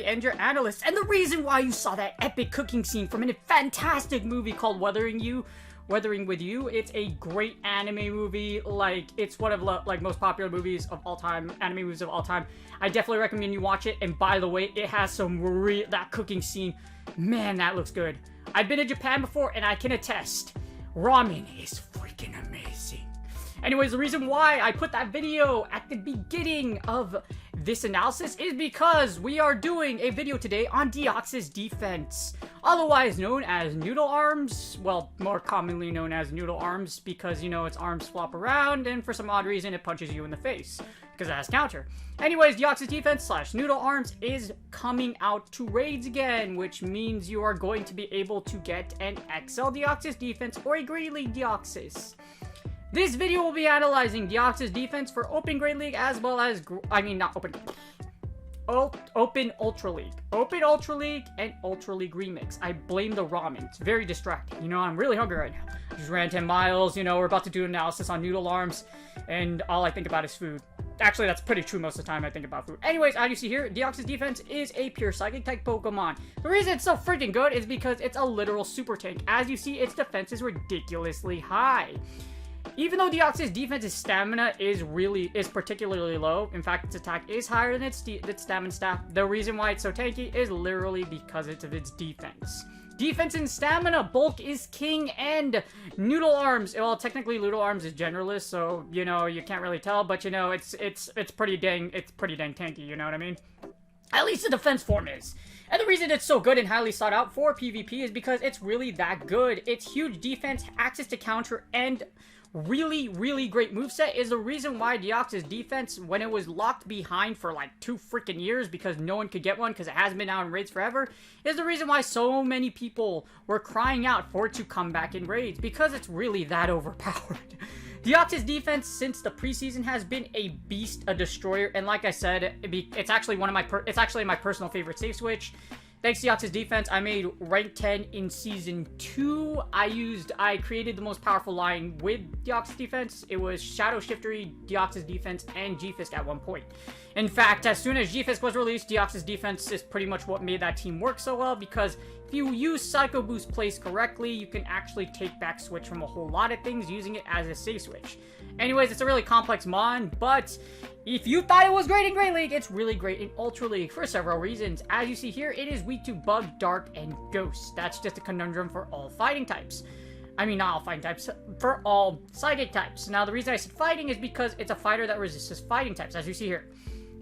And your analyst, and the reason why you saw that epic cooking scene from a fantastic movie called Weathering with You. It's a great anime movie. Like, it's one of like most popular movies of all time, anime movies of all time. I definitely recommend you watch it. And by the way, it has some that cooking scene, man, that looks good. I've been to Japan before, and I can attest, ramen is freaking amazing. Anyways, the reason why I put that video at the beginning of this analysis is because we are doing a video today on Deoxys defense, otherwise known as noodle arms. Well, more commonly known as noodle arms because, you know, its arms flop around and for some odd reason it punches you in the face because it has counter. Anyways, Deoxys defense / noodle arms is coming out to raids again, which means you are going to be able to get an XL Deoxys defense or a Great League Deoxys. This video will be analyzing Deoxys defense for Open Great League as well as, Open Ultra League. Open Ultra League and Ultra League Remix. I blame the ramen. It's very distracting. You know, I'm really hungry right now. I just ran 10 miles, you know, we're about to do an analysis on noodle arms, and all I think about is food. Actually, that's pretty true most of the time I think about food. Anyways, as you see here, Deoxys defense is a pure Psychic type Pokemon. The reason it's so freaking good is because it's a literal super tank. As you see, its defense is ridiculously high. Even though Deoxys defense's stamina is particularly low, in fact its attack is higher than its stamina stat, the reason why it's so tanky is literally because of its defense. Defense and stamina, bulk is king, and noodle arms, well, technically noodle arms is generalist, so, you know, you can't really tell, but, you know, it's pretty dang tanky, you know what I mean? At least the defense form is. And the reason it's so good and highly sought out for PvP is because it's really that good. Its huge defense, access to counter, and really great moveset is the reason why Deoxys defense, when it was locked behind for like 2 freaking years because no one could get one because it hasn't been out in raids forever, is the reason why so many people were crying out for it to come back in raids, because it's really that overpowered. Deoxys defense since the preseason has been a beast, a destroyer, and like I said, it's actually my personal favorite save switch. Thanks to Deoxys defense, I made rank 10 in season 2. I created the most powerful line with Deoxys defense. It was Shadow Shiftery, Deoxys defense, and G-Fisk at one point. In fact, as soon as G-Fisk was released, Deoxys defense is pretty much what made that team work so well, because if you use Psycho Boost placed correctly, you can actually take back switch from a whole lot of things using it as a safe switch. Anyways, it's a really complex mon, but if you thought it was great in Great League, it's really great in Ultra League for several reasons. As you see here, it is weak to Bug, Dark, and Ghost. That's just a conundrum for all fighting types. I mean, not all fighting types, for all psychic types. Now, the reason I said fighting is because it's a fighter that resists fighting types, as you see here.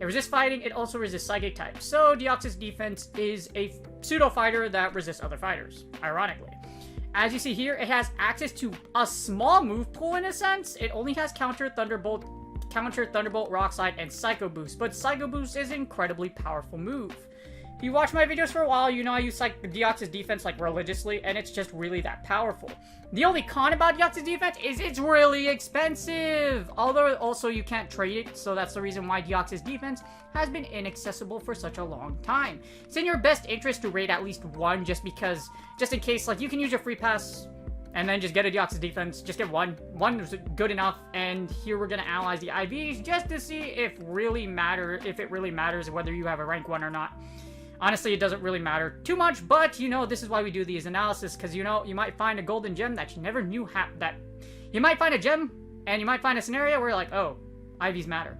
It resists fighting, it also resists psychic types. So, Deoxys defense is a pseudo-fighter that resists other fighters, ironically. As you see here, it has access to a small move pool in a sense. It only has Counter, Thunderbolt, Rock Slide, and Psycho Boost. But Psycho Boost is an incredibly powerful move. If you watch my videos for a while, you know I use Deoxys defense like religiously, and it's just really that powerful. The only con about Deoxys defense is it's really expensive. Although also you can't trade it, so that's the reason why Deoxys defense has been inaccessible for such a long time. It's in your best interest to raid at least one, just in case, like, you can use your free pass and then just get a Deoxys defense. Just get one. One is good enough. And here we're gonna analyze the IVs just to see if it really matters whether you have a rank 1 or not. Honestly, it doesn't really matter too much, but, you know, this is why we do these analysis, because, you know, you might find a golden gem that you never knew that. You might find a gem, and you might find a scenario where you're like, oh, IVs matter.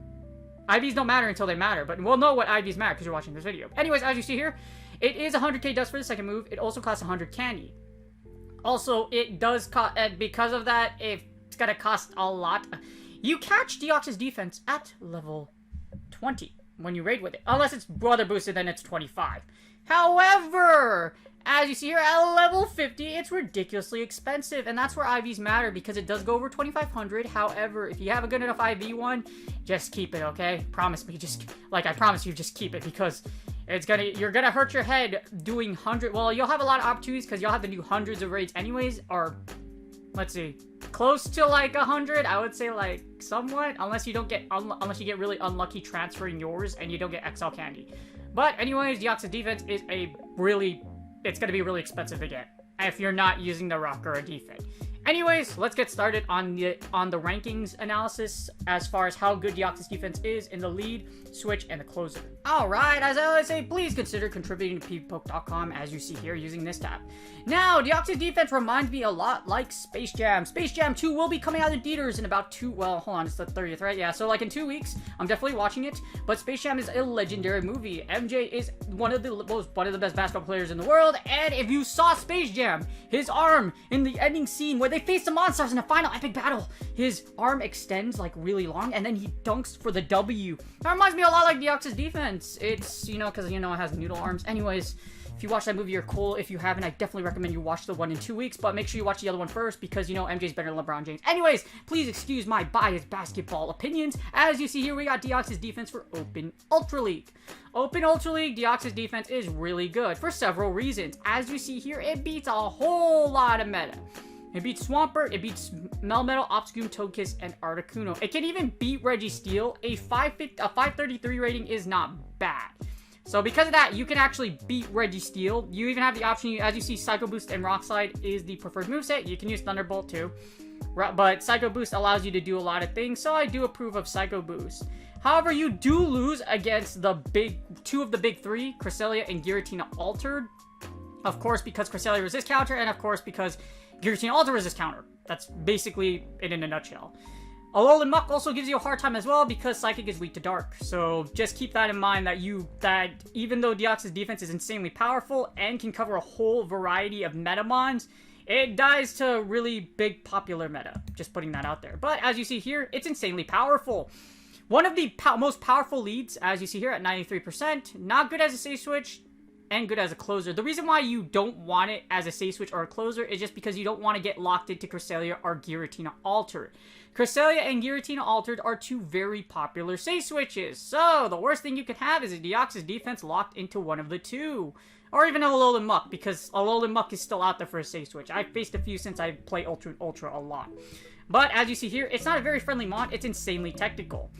IVs don't matter until they matter, but we'll know what IVs matter because you're watching this video. Anyways, as you see here, it is 100k dust for the second move. It also costs 100 candy. Also, it does cost, and because of that, it's gonna cost a lot. You catch Deoxys defense at level 20 when you raid with it. Unless it's brother boosted, then it's 25. However, as you see here, at level 50, it's ridiculously expensive, and that's where IVs matter, because it does go over 2,500. However, if you have a good enough IV one, just keep it, okay? Promise me, I promise you, just keep it, because you're gonna hurt your head doing 100, well, you'll have a lot of opportunities, because you'll have to do hundreds of raids anyways, or, let's see, close to, like, 100, I would say, like, somewhat, unless you get really unlucky transferring yours, and you don't get XL candy. But, anyways, Deoxys defense is it's going to be really expensive to get if you're not using the rock or a defense. Anyways, let's get started on the rankings analysis as far as how good Deoxys defense is in the lead, switch, and the closer. Alright, as I always say, please consider contributing to pvpoke.com as you see here using this tab. Now, Deoxys defense reminds me a lot like Space Jam. Space Jam 2 will be coming out in theaters in about it's the 30th, right? Yeah, so like in 2 weeks, I'm definitely watching it, but Space Jam is a legendary movie. MJ is one of the best basketball players in the world, and if you saw Space Jam, his arm in the ending scene where they face the monsters in a final epic battle, his arm extends like really long, and then he dunks for the W. That reminds me a lot like Deoxys defense. It's, because, it has noodle arms. Anyways, if you watch that movie, you're cool. If you haven't, I definitely recommend you watch the one in 2 weeks, but make sure you watch the other one first, because, MJ's better than LeBron James. Anyways, please excuse my biased basketball opinions. As you see here, we got Deoxys defense for Open Ultra League. Open Ultra League, Deoxys defense is really good for several reasons. As you see here, it beats a whole lot of meta. It beats Swampert, it beats Melmetal, Obscure, Togekiss, and Articuno. It can even beat Registeel. A 533 rating is not bad. So because of that, you can actually beat Registeel. You even have the option, as you see, Psycho Boost and Rock Slide is the preferred moveset. You can use Thunderbolt too. But Psycho Boost allows you to do a lot of things, so I do approve of Psycho Boost. However, you do lose against two of the big three, Cresselia and Giratina Altered. Of course, because Cresselia resists counter, and of course, because Giratina Alter resist counter. That's basically it in a nutshell. Alolan Muck also gives you a hard time as well, because Psychic is weak to Dark. So just keep that in mind, that even though Deoxys defense is insanely powerful and can cover a whole variety of Metamons, it dies to really big popular meta. Just putting that out there. But as you see here, it's insanely powerful. One of the most powerful leads, as you see here at 93%, not good as a safe switch, and good as a closer. The reason why you don't want it as a safe switch or a closer is just because you don't want to get locked into Cresselia or Giratina Altered. Cresselia and Giratina Altered are two very popular safe switches, so the worst thing you can have is a Deoxys defense locked into one of the two. Or even a Alolan Muck, because Alolan Muck is still out there for a safe switch. I've faced a few since I play Ultra and Ultra a lot. But as you see here, it's not a very friendly mon, it's insanely technical.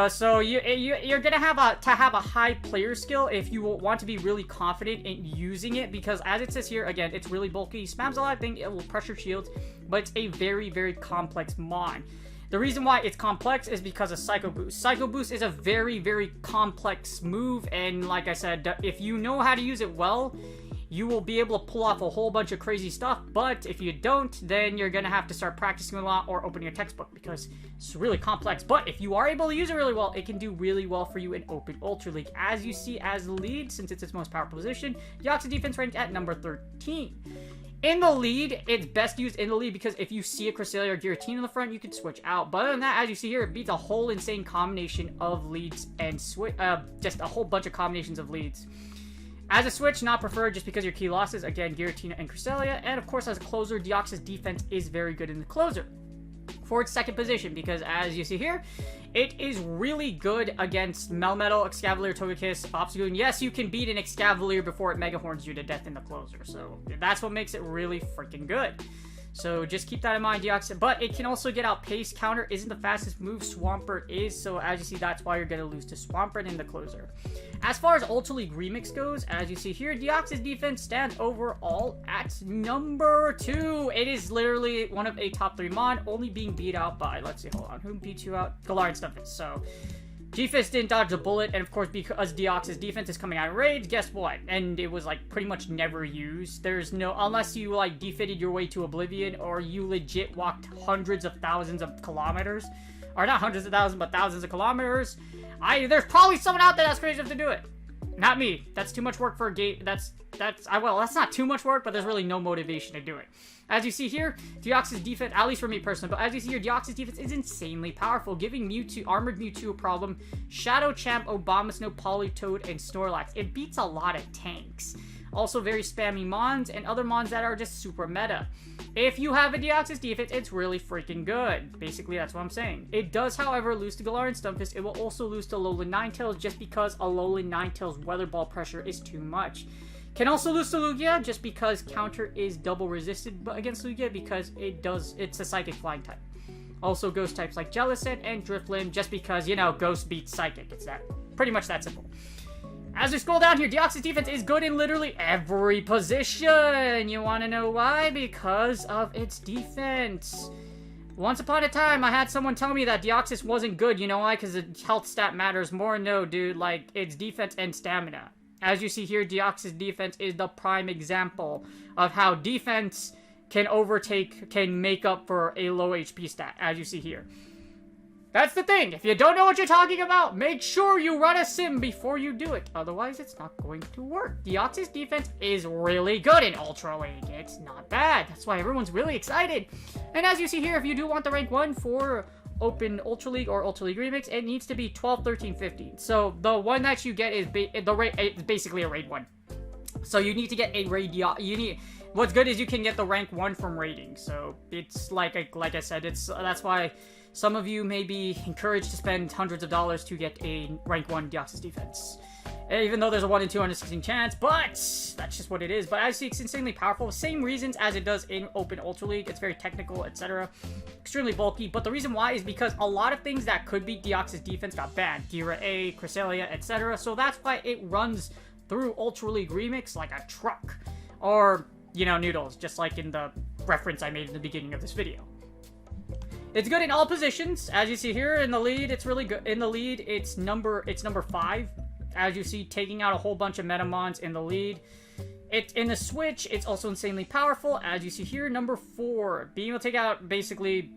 So you're gonna have a high player skill if you want to be really confident in using it, because as it says here, again, it's really bulky, spams a lot of things, it will pressure shields, but it's a very, very complex mon. The reason why it's complex is because of Psycho Boost. Psycho Boost is a very, very complex move, and like I said, if you know how to use it well, you will be able to pull off a whole bunch of crazy stuff, but if you don't, then you're gonna have to start practicing a lot or opening a textbook, because it's really complex. But if you are able to use it really well, it can do really well for you in Open Ultra League. As you see, as the lead, since it's its most powerful position, Deoxys defense ranked at number 13. In the lead, it's best used in the lead, because if you see a Cresselia or Giratina in the front, you can switch out. But other than that, as you see here, it beats a whole insane combination of leads and just a whole bunch of combinations of leads. As a switch, not preferred just because your key losses, again, Giratina and Cresselia. And of course, as a closer, Deoxys defense is very good in the closer. For its second position, because as you see here, it is really good against Melmetal, Excavalier, Togekiss, Obstagoon. Yes, you can beat an Excavalier before it Mega Horns you to death in the closer. So that's what makes it really freaking good. So just keep that in mind, Deoxys. But it can also get outpaced. Counter isn't the fastest move, Swampert is. So as you see, that's why you're going to lose to Swampert in the closer. As far as Ultra League Remix goes, as you see here, Deoxys defense stands overall at number 2. It is literally one of a top 3 mon, only being beat out by, let's see, hold on, who beat you out? Galar and Stunfisk. So G-Fist didn't dodge a bullet, and of course, because Deoxys defense is coming out of raids, guess what? And it was, like, pretty much never used. There's no, unless you, like, defitted your way to oblivion, or you legit walked hundreds of thousands of kilometers, or not hundreds of thousands, but thousands of kilometers, there's probably someone out there that's crazy enough to do it. Not me. That's too much work for a game. Well, that's not too much work, but there's really no motivation to do it. As you see here, Deoxys defense, at least for me personally, but as you see here, Deoxys defense is insanely powerful, giving Armored Mewtwo a problem, Shadow Champ, Abomasnow, Politoed, and Snorlax. It beats a lot of tanks. Also very spammy mons, and other mons that are just super meta. If you have a Deoxys defense, it's really freaking good. Basically, that's what I'm saying. It does, however, lose to Galar and Stunfisk. It will also lose to Alolan Ninetales just because Alolan Ninetales Weather Ball pressure is too much. Can also lose to Lugia just because counter is double resisted against Lugia because it's a Psychic Flying type. Also Ghost types like Jellicent and Drifblim just because, you know, Ghost beats Psychic. It's pretty much that simple. As we scroll down here, Deoxys defense is good in literally every position. You want to know why? Because of its defense. Once upon a time, I had someone tell me that Deoxys wasn't good. You know why? Because the health stat matters more. No, dude. Like, it's defense and stamina. As you see here, Deoxys defense is the prime example of how defense can make up for a low HP stat, as you see here. That's the thing. If you don't know what you're talking about, make sure you run a sim before you do it. Otherwise, it's not going to work. Deoxys defense is really good in Ultra League. It's not bad. That's why everyone's really excited. And as you see here, if you do want the rank 1 for Open Ultra League or Ultra League Remix, it needs to be 12, 13, 15. So the one that you get is it's basically a raid 1. So you need to get a raid. What's good is you can get the rank 1 from raiding. So it's like I said, that's why some of you may be encouraged to spend hundreds of dollars to get a rank 1 Deoxys defense. Even though there's a 1 in 216 chance, but that's just what it is. But as you see, it's insanely powerful. Same reasons as it does in Open Ultra League. It's very technical, etc. Extremely bulky. But the reason why is because a lot of things that could beat Deoxys defense got banned. Gira A, Cresselia, etc. So that's why it runs through Ultra League Remix like a truck. Or, you know, noodles, just like in the reference I made in the beginning of this video. It's good in all positions. As you see here in the lead, it's really good. In the lead, it's number 5. As you see, taking out a whole bunch of Metamons in the lead. In the Switch, it's also insanely powerful. As you see here, number 4. Being able to take out basically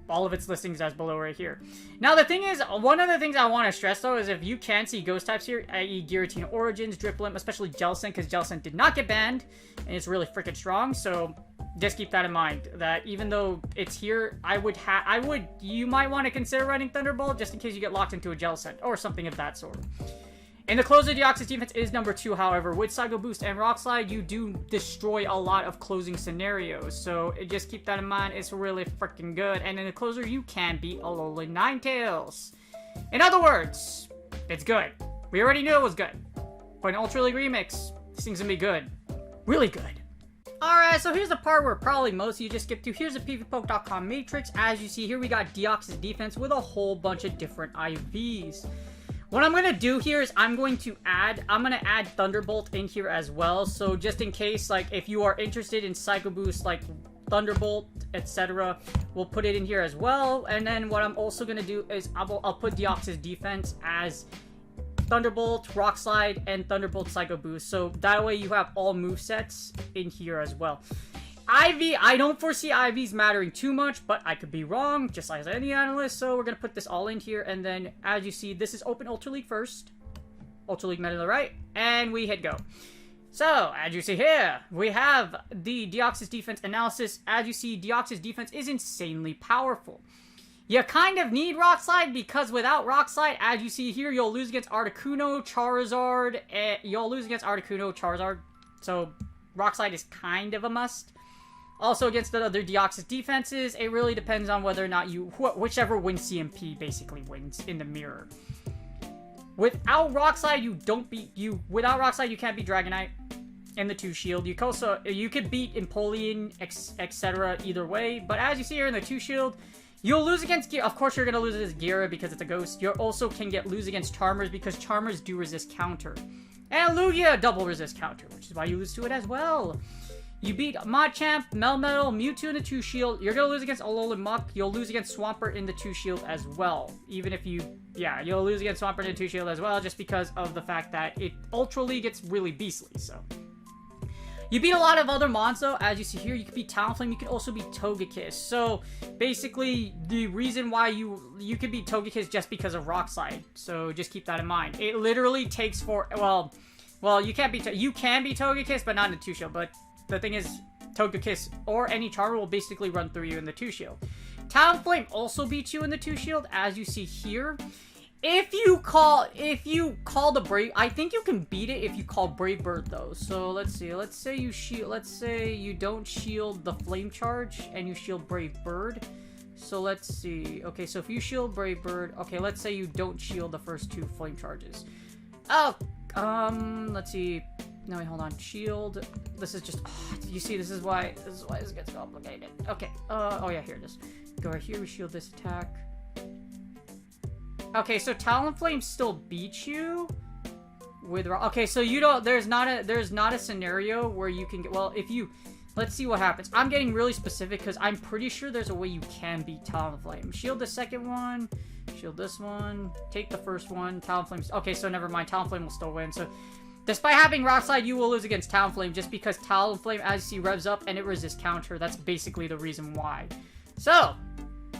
all of its listings as below right here. Now, the thing is, one of the things I want to stress, though, is if you can see Ghost types here, i.e. Giratina Origins, Drifblim, especially Jellicent, because Jellicent did not get banned, and it's really freaking strong, so just keep that in mind, that even though it's here, you might want to consider running Thunderbolt, just in case you get locked into a Jellicent, or something of that sort. In the closer, Deoxys defense is number 2, however. With Psycho Boost and Rock Slide, you do destroy a lot of closing scenarios. So just keep that in mind. It's really freaking good. And in the closer, you can beat Alolan Ninetales. In other words, it's good. We already knew it was good. But in Ultra League Remix, this thing's gonna be good. Really good. Alright, so here's the part where probably most of you just skip to. Here's the PvPoke.com matrix. As you see here, we got Deoxys defense with a whole bunch of different IVs. What I'm going to do here is I'm going to add Thunderbolt in here as well. So just in case, like, if you are interested in Psycho Boost, like Thunderbolt, etc., we'll put it in here as well. And then what I'm also going to do is I'll put Deoxys defense as Thunderbolt, Rock Slide, and Thunderbolt Psycho Boost. So that way you have all movesets in here as well. IV, I don't foresee IVs mattering too much, but I could be wrong, just like any analyst, so we're going to put this all in here, and then, as you see, this is Open Ultra League first, Ultra League meta to the right, and we hit go. So, as you see here, we have the Deoxys defense analysis. As you see, Deoxys defense is insanely powerful. You kind of need Rock Slide, because without Rock Slide, as you see here, you'll lose against Articuno, Charizard, so Rock Slide is kind of a must. Also, against the other Deoxys defenses, it really depends on whether or not whichever wins CMP basically wins in the mirror. Without Rock Slide, without Rock Slide, you can't beat Dragonite in the 2-shield. You could beat Empoleon, etc. either way, but as you see here in the 2-shield, you'll lose against Gira. Of course, you're going to lose against Gira because it's a ghost. You also can lose against Charmers because Charmers do resist counter. And Lugia double resist counter, which is why you lose to it as well. You beat Machamp, Melmetal, Mewtwo in the 2-shield. You're going to lose against Alolan Muck. You'll lose against Swampert in the 2-shield as well. Even if you'll lose against Swampert in the 2-shield as well, just because of the fact that Ultra League gets really beastly, so. You beat a lot of other mons though, as you see here. You can beat Talonflame, you can also beat Togekiss. So basically, the reason why you can beat Togekiss just because of Rock Slide. So just keep that in mind. It literally takes well, you can beat Togekiss, but not in the 2-shield. But the thing is, Togekiss or any Charmer will basically run through you in the 2-shield. Talonflame also beats you in the 2-shield, as you see here. If you call the Brave, I think you can beat it if you call Brave Bird though. So let's see. Let's say you don't shield the Flame Charge and you shield Brave Bird. So let's see. Okay, so if you shield Brave Bird, okay, let's say you don't shield the first 2 Flame Charges. Oh, let's see. No, wait, hold on. Shield. This is just. Oh, you see, this is why this gets complicated. Okay. Oh yeah, here it is. Go right here. We shield this attack. Okay, so Talonflame still beats you with. Okay, so you don't. There's not a scenario where you can get. Well, if you. Let's see what happens. I'm getting really specific because I'm pretty sure there's a way you can beat Talonflame. Shield the second one. Shield this one. Take the first one. Talonflame's. Okay, so never mind. Talonflame will still win. So. Despite having Rock Slide, you will lose against Talonflame just because Talonflame, as you see, revs up and it resists counter. That's basically the reason why. So,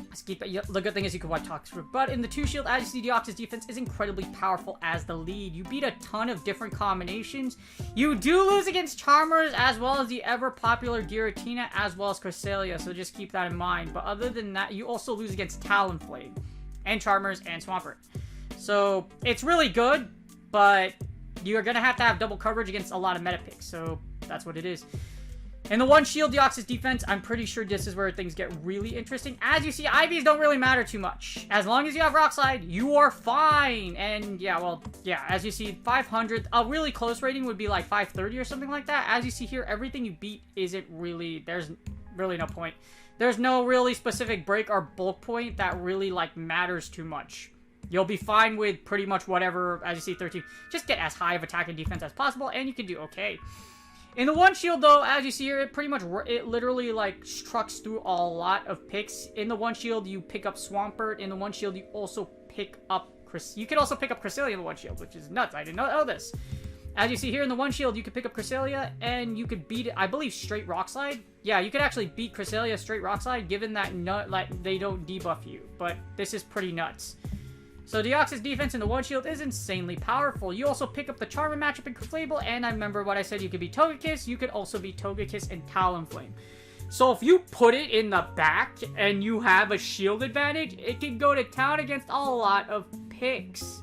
let's keep it. The good thing is you can wipe Toxic. But in the 2-shield, as you see, Deoxys defense is incredibly powerful as the lead. You beat a ton of different combinations. You do lose against Charmers as well as the ever-popular Giratina as well as Cresselia, so just keep that in mind. But other than that, you also lose against Talonflame and Charmers and Swampert. So, it's really good, but you're going to have double coverage against a lot of meta picks, so that's what it is. In the 1-shield Deoxys defense, I'm pretty sure this is where things get really interesting. As you see, IVs don't really matter too much. As long as you have Rock Slide, you are fine. And yeah, well, yeah, as you see, 500, a really close rating would be like 530 or something like that. As you see here, everything you beat isn't really, there's really no point. There's no really specific break or bulk point that really like matters too much. You'll be fine with pretty much whatever, as you see, 13. Just get as high of attack and defense as possible, and you can do okay. In the 1-shield, though, as you see here, it literally, like, trucks through a lot of picks. In the 1-shield, you pick up Swampert. In the 1-shield, you also pick up you can also pick up Cresselia in the 1-shield, which is nuts. I did not know this. As you see here in the 1-shield, you can pick up Cresselia, and you could beat it, I believe, straight Rock Slide. Yeah, you could actually beat Cresselia straight Rock Slide, given that they don't debuff you. But this is pretty nuts. So Deoxys defense in the 1-shield is insanely powerful. You also pick up the Charmer matchup in Clefable, and I remember what I said, you could be Togekiss, you could also be Togekiss and Talonflame. So if you put it in the back and you have a shield advantage, it can go to town against a lot of picks.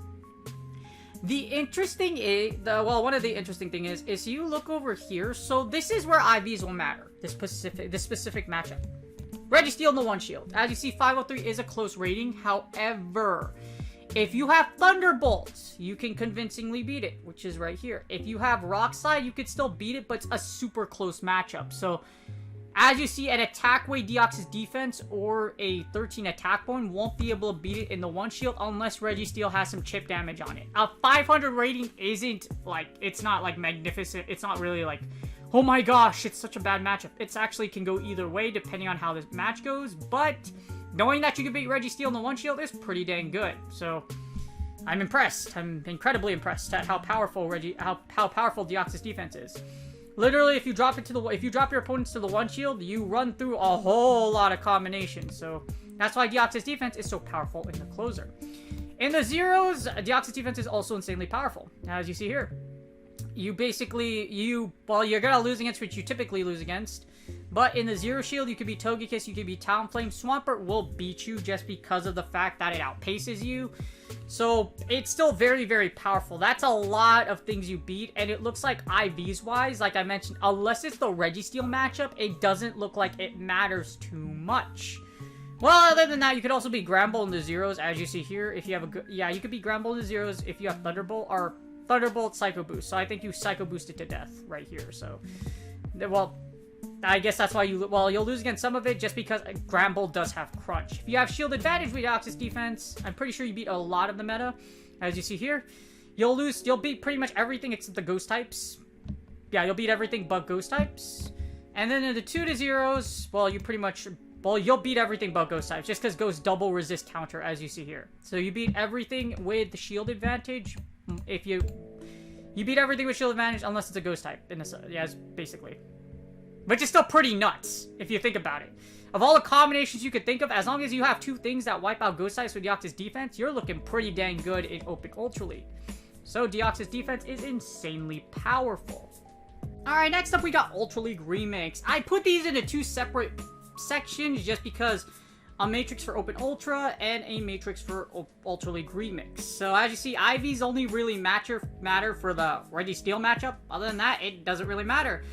The interesting is, one of the interesting thing is you look over here, so this is where IVs will matter, this specific matchup. Registeel in the 1-shield. As you see, 503 is a close rating, however, if you have Thunderbolt, you can convincingly beat it, which is right here. If you have Rock Slide, you could still beat it, but it's a super close matchup. So, as you see, an attack weight Deoxys defense or a 13 attack point won't be able to beat it in the 1-shield unless Registeel has some chip damage on it. A 500 rating isn't, like, it's not, like, magnificent. It's not really, like, oh my gosh, it's such a bad matchup. It actually can go either way depending on how this match goes, but knowing that you can beat Registeel in the 1-shield is pretty dang good. So, I'm impressed. I'm incredibly impressed at how powerful how powerful Deoxys defense is. Literally, if you drop your opponents to the 1-shield, you run through a whole lot of combinations. So, that's why Deoxys defense is so powerful in the closer. In the zeros, Deoxys defense is also insanely powerful, as you see here. You basically, you're gonna lose against what you typically lose against. But in the 0-shield, you could be Togekiss, you could be Talonflame. Swampert will beat you just because of the fact that it outpaces you. So, it's still very, very powerful. That's a lot of things you beat. And it looks like IVs-wise, like I mentioned, unless it's the Registeel matchup, it doesn't look like it matters too much. Well, other than that, you could also be Gramble in the zeros, as you see here. If you have you could be Gramble in the zeros if you have Thunderbolt, or Thunderbolt Psycho Boost. So I think you Psycho Boost it to death right here. So, well, I guess that's why you'll lose against some of it just because Gramble does have Crunch. If you have Shield Advantage with Deoxys defense, I'm pretty sure you beat a lot of the meta. As you see here, you'll beat pretty much everything except the Ghost types. Yeah, you'll beat everything but Ghost types. And then in the 2-0s, you'll beat everything but Ghost types just because Ghost double resist counter, as you see here. So you beat everything with the Shield Advantage. If you You beat everything with shield advantage unless it's a ghost type. Yeah, basically. Which is still pretty nuts, if you think about it. Of all the combinations you could think of, as long as you have 2 things that wipe out ghost types with Deoxys defense, you're looking pretty dang good in Open Ultra League. So Deoxys defense is insanely powerful. Alright, next up we got Ultra League Remix. I put these into 2 separate sections just because a matrix for Open Ultra and a matrix for Ultra League Remix. So as you see, IVs only really matter for the Registeel matchup. Other than that, it doesn't really matter.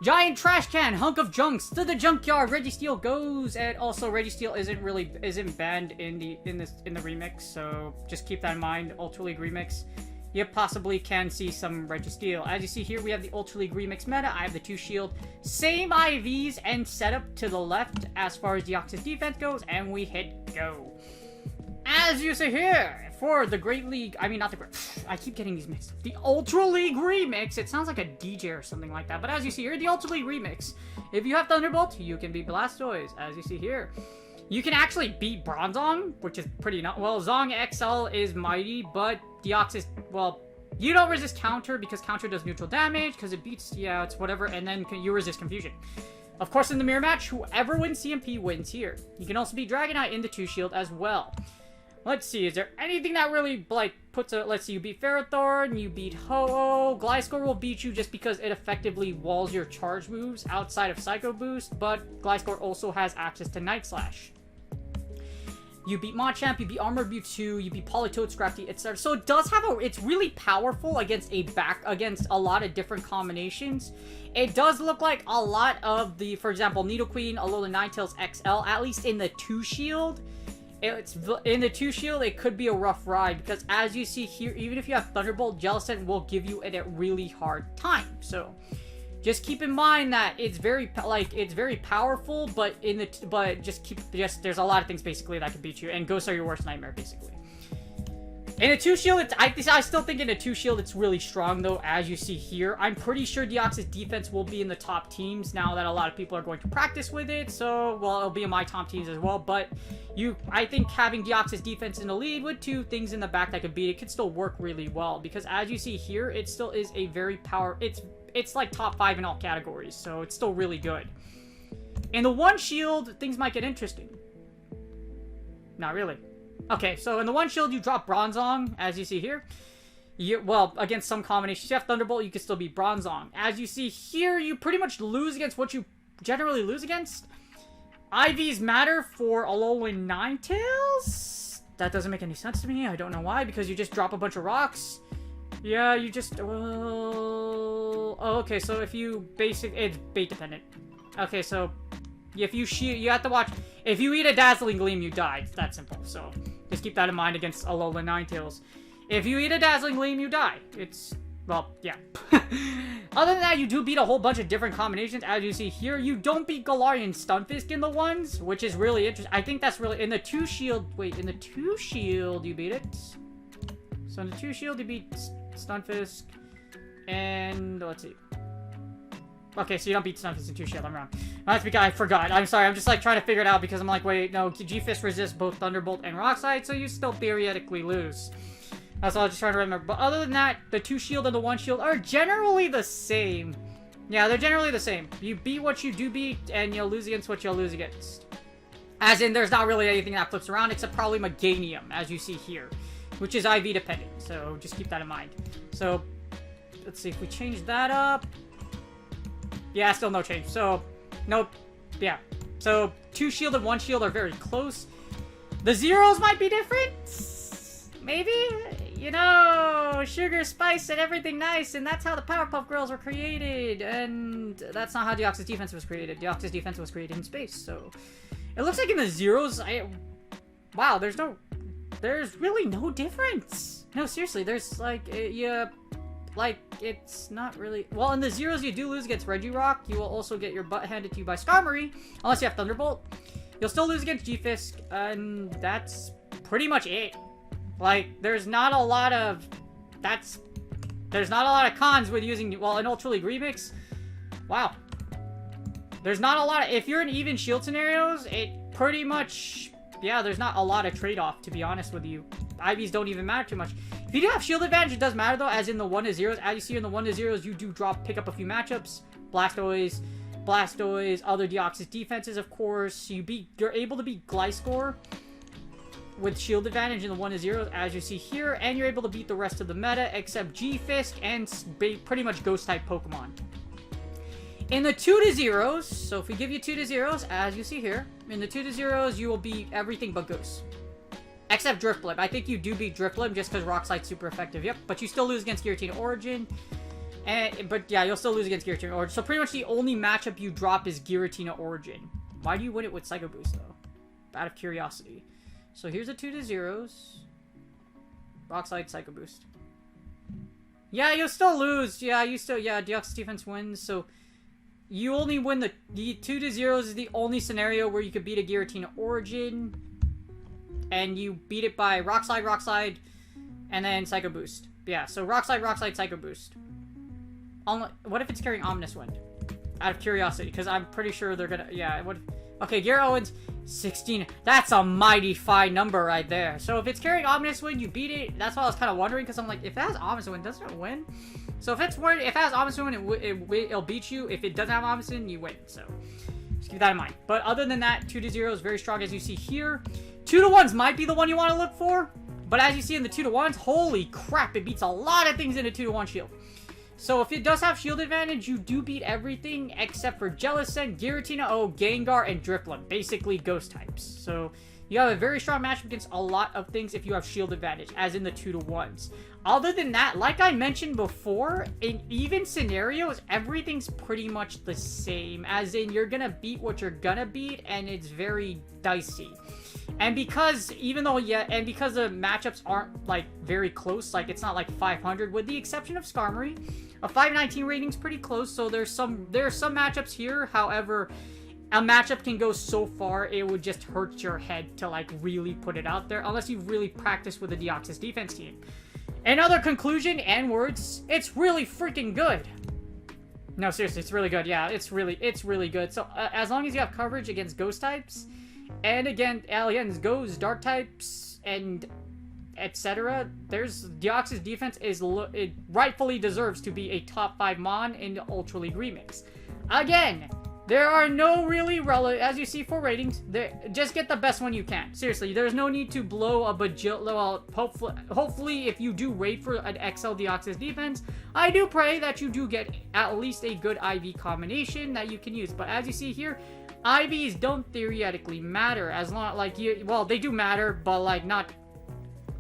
Giant trash can, hunk of junks, to the junkyard, Registeel goes, and also Registeel isn't banned in the remix, so just keep that in mind. Ultra League Remix, you possibly can see some Registeel. As you see here, we have the Ultra League Remix meta. I have the 2 shield, same IVs and setup to the left as far as Deoxys defense goes, and we hit go. As you see here, for the Great League, I mean, not the Great, I keep getting these mixed up. The Ultra League Remix, it sounds like a DJ or something like that, but as you see here, the Ultra League Remix, if you have Thunderbolt, you can beat Blastoise, as you see here. You can actually beat Bronzong, which is pretty not, well, Zong XL is mighty, but Deoxys, well, you don't resist counter because counter does neutral damage, because it beats, yeah, it's whatever, and then you resist confusion. Of course, in the mirror match, whoever wins CMP wins here. You can also beat Dragonite in the 2 shield as well. Let's see, is there anything that really, like, puts a... Let's see, you beat Ferrothorn, you beat Ho-Oh. Gliscor will beat you just because it effectively walls your charge moves outside of Psycho Boost, but Gliscor also has access to Night Slash. You beat Machamp, you beat Armored Mewtwo, you beat Politoed, Scrafty, etc. So it does have a... It's really powerful against a lot of different combinations. It does look like a lot of the, for example, Nidoqueen, Alola Ninetales XL, at least in the 2 shield... in the 2 shield, it could be a rough ride, because as you see here, even if you have Thunderbolt, Jellicent will give you it a really hard time. So, just keep in mind that it's very powerful, but there's a lot of things basically that can beat you, and ghosts are your worst nightmare basically. In a 2 shield, I still think in a 2 shield it's really strong though, as you see here. I'm pretty sure Deoxys defense will be in the top teams now that a lot of people are going to practice with it. So, well, it'll be in my top teams as well. But I think having Deoxys defense in the lead with 2 things in the back that could beat it could still work really well. Because as you see here, it still is a very it's like top 5 in all categories. So it's still really good. In the 1 shield, things might get interesting. Not really. Okay, so in the 1 shield, you drop Bronzong, as you see here. Well, against some combinations, you have Thunderbolt, you can still beat Bronzong. As you see here, you pretty much lose against what you generally lose against. IVs matter for Alolan Ninetales? That doesn't make any sense to me. I don't know why, because you just drop a bunch of rocks. Yeah, you just... Well... Oh, okay, so if you it's bait dependent. Okay, so... If you shoot, you have to watch... If you eat a Dazzling Gleam, you die. It's that simple, so... Just keep that in mind against Alola Ninetales. If you eat a Dazzling Gleam, you die. It's... Well, yeah. Other than that, you do beat a whole bunch of different combinations. As you see here, you don't beat Galarian Stunfisk in the 1s, which is really interesting. I think that's really... In the 2 shield... Wait, in the 2 shield, you beat it? So in the 2 shield, you beat Stunfisk. And... Let's see. Okay, so you don't beat Stunfisk in 2 shield. I'm wrong. That's because I forgot. I'm sorry. I'm just, like, trying to figure it out because I'm like, wait, no. G-Fist resists both Thunderbolt and Rock Slide, so you still theoretically lose. That's all I was just trying to remember. But other than that, the 2 shield and the 1 shield are generally the same. Yeah, they're generally the same. You beat what you do beat, and you'll lose against what you'll lose against. As in, there's not really anything that flips around, except probably Meganium, as you see here. Which is IV dependent, so just keep that in mind. So, let's see if we change that up. Yeah, still no change. So, nope. Yeah. So, 2 shield and 1 shield are very close. The zeros might be different. Maybe? You know, sugar, spice, and everything nice, and that's how the Powerpuff Girls were created. And that's not how Deoxys defense was created. Deoxys defense was created in space, so... It looks like in the zeros, wow, there's really no difference. No, seriously, there's, like, it's not really... Well, in the zeros, you do lose against Regirock. You will also get your butt handed to you by Skarmory, unless you have Thunderbolt. You'll still lose against G-Fisk, and that's pretty much it. Like, there's not a lot of cons with using... Well, in Ultra League Remix, wow. There's not a lot of... If you're in even shield scenarios, it pretty much... Yeah, there's not a lot of trade-off, to be honest with you. IVs don't even matter too much. If you do have shield advantage, it does matter though, as in the 1-0s. As you see in the 1-0s, you do pick up a few matchups. Blastoise, other Deoxys defenses, of course. You're able to beat Gliscor with shield advantage in the 1-0s, as you see here, and you're able to beat the rest of the meta except G-Fisk and pretty much Ghost-type Pokemon. In the 2-0s, so if we give you 2-0s, as you see here, in the 2-0s, you will beat everything but Ghost. Except Drifblim. I think you do beat Drifblim just because Rock Slide's super effective. Yep, but you still lose against Giratina Origin. But yeah, you'll still lose against Giratina Origin. So pretty much the only matchup you drop is Giratina Origin. Why do you win it with Psycho Boost, though? Out of curiosity. So here's the 2-0s. Rock Slide, Psycho Boost. Yeah, you'll still lose. Yeah, Deoxys defense wins. So you only win the 2-0s is the only scenario where you could beat a Giratina Origin. And you beat it by Rock Slide, and then Psycho Boost. Yeah, so Rock Slide, Psycho Boost. What if it's carrying Ominous Wind? Out of curiosity, because I'm pretty sure they're gonna... Yeah, what... Okay, Gyro Owens, 16. That's a mighty fine number right there. So if it's carrying Ominous Wind, you beat it. That's why I was kind of wondering, because I'm like, if it has Ominous Wind, doesn't it win? So if it has Ominous Wind, it'll beat you. If it doesn't have Ominous Wind, you win. So just keep that in mind. But other than that, 2-0 is very strong, as you see here. 2-1s might be the one you want to look for. But as you see in the 2-1s, holy crap, it beats a lot of things in a 2-1 shield. So if it does have shield advantage, you do beat everything except for Jellicent, Giratina O, Gengar, and Drifblim. Basically ghost types. So you have a very strong matchup against a lot of things if you have shield advantage, as in the 2-1s. Other than that, like I mentioned before, in even scenarios, everything's pretty much the same. As in, you're gonna beat what you're gonna beat, and it's very dicey. And because, because the matchups aren't, like, very close, like, it's not, like, 500, with the exception of Skarmory, a 519 rating's pretty close, so there are some matchups here, however, a matchup can go so far, it would just hurt your head to, like, really put it out there, unless you've really practiced with the Deoxys defense team. Another conclusion and words, it's really freaking good. No, seriously, it's really good, yeah, it's really good. So, as long as you have coverage against ghost types, and again, Ghost, Dark types, and etc. There's Deoxys defense it rightfully deserves to be a top 5 mon in the Ultra League Remix. Again, there are no really as you see for ratings. Just get the best one you can. Seriously, there's no need to blow a bajillion. Hopefully, if you do rate for an XL Deoxys defense, I do pray that you do get at least a good IV combination that you can use. But as you see here, IVs don't theoretically matter as long well, they do matter, but like not.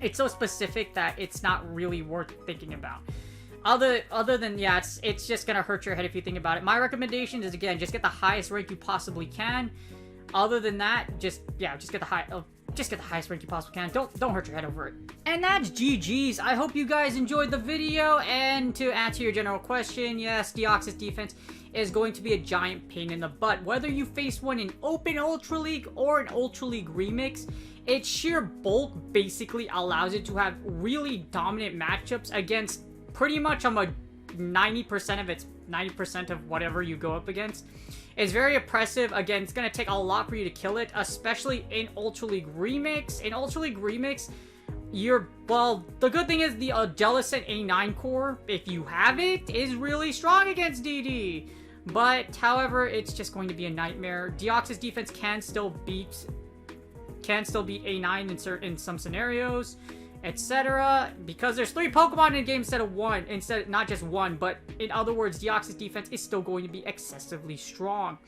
It's so specific that it's not really worth thinking about. Other than yeah, it's just gonna hurt your head if you think about it. My recommendation is again, just get the highest rank you possibly can. Other than that, just get the highest rank you possibly can. Don't hurt your head over it. And that's GG's. I hope you guys enjoyed the video. And to answer your general question, yes, Deoxys defense is going to be a giant pain in the butt. Whether you face one in Open Ultra League or an Ultra League Remix, its sheer bulk basically allows it to have really dominant matchups against pretty much 90% of whatever you go up against. It's very oppressive. Again, it's going to take a lot for you to kill it, especially in Ultra League Remix. In Ultra League Remix, the good thing is the Jellicent A9 core, if you have it, is really strong against DD. But, however, it's just going to be a nightmare. Deoxys defense can still beat A9 in some scenarios, etc. Because there's 3 Pokemon in the game instead of 1. Not just 1, but in other words, Deoxys defense is still going to be excessively strong.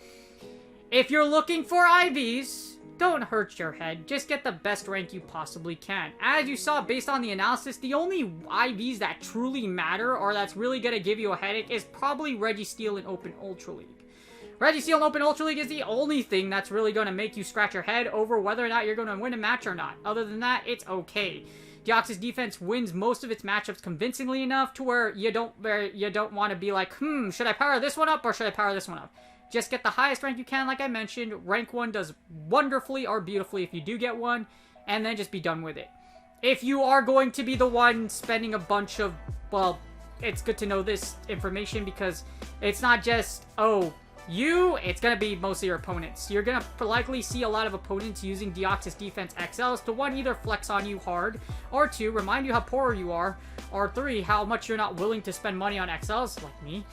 If you're looking for IVs, don't hurt your head. Just get the best rank you possibly can. As you saw, based on the analysis, the only IVs that truly matter or that's really going to give you a headache is probably Registeel in Open Ultra League. Registeel in Open Ultra League is the only thing that's really going to make you scratch your head over whether or not you're going to win a match or not. Other than that, it's okay. Deoxys defense wins most of its matchups convincingly enough to where you don't want to be like, should I power this one up or should I power this one up? Just get the highest rank you can, like I mentioned. Rank 1 does wonderfully or beautifully if you do get one, and then just be done with it. If you are going to be the one spending a bunch of, well, it's good to know this information because it's not just, oh, it's gonna be mostly your opponents. You're gonna likely see a lot of opponents using Deoxys Defense XLs to 1, either flex on you hard, or 2, remind you how poor you are, or 3, how much you're not willing to spend money on XLs, like me.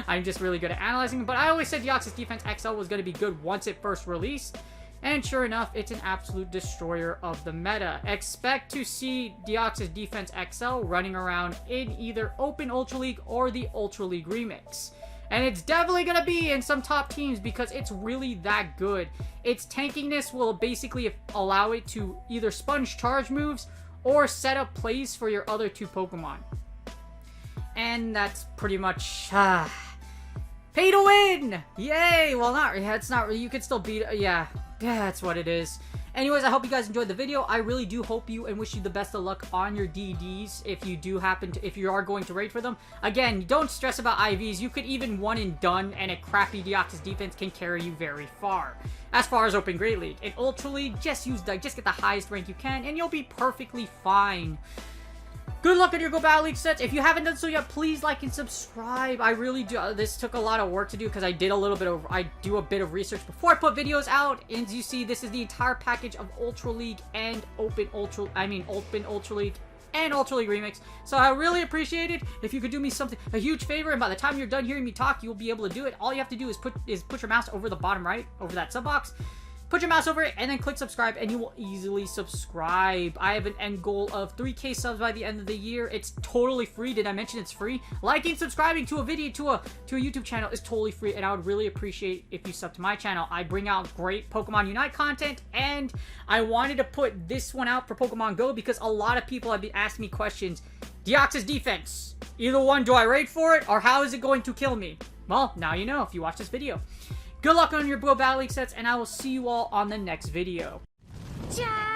I'm just really good at analyzing them, but I always said Deoxys Defense XL was gonna be good once it first released. And sure enough, it's an absolute destroyer of the meta. Expect to see Deoxys Defense XL running around in either Open Ultra League or the Ultra League Remix. And it's definitely going to be in some top teams because it's really that good. Its tankiness will basically allow it to either sponge charge moves or set up plays for your other 2 Pokemon. And that's pretty much... pay to win! Yay! Well, it's not really... You could still beat... Yeah, that's what it is. Anyways, I hope you guys enjoyed the video. I really do hope you and wish you the best of luck on your DDs if you are going to raid for them. Again, don't stress about IVs. You could even one and done, and a crappy Deoxys defense can carry you very far. As far as Open Great League. In Ultra League, just get the highest rank you can, and you'll be perfectly fine. Good luck on your Go Battle League sets. If you haven't done so yet, please like and subscribe. I really do. This took a lot of work to do because I do a bit of research before I put videos out. And as you see, this is the entire package of Ultra League and Open Ultra League and Ultra League Remix. So I really appreciate it if you could do me a huge favor, and by the time you're done hearing me talk, you'll be able to do it. All you have to do is put your mouse over the bottom right, over that sub box. Put your mouse over it and then click subscribe and you will easily subscribe. I have an end goal of 3K subs by the end of the year. It's totally free. Did I mention it's free? Liking, subscribing to a video, to a YouTube channel is totally free, and I would really appreciate if you sub to my channel. I bring out great Pokemon Unite content, and I wanted to put this one out for Pokemon Go because a lot of people have been asking me questions. Deoxys defense. Either one, do I raid for it, or how is it going to kill me? Well, now you know if you watch this video. Good luck on your Go Battle League sets, and I will see you all on the next video. Ciao!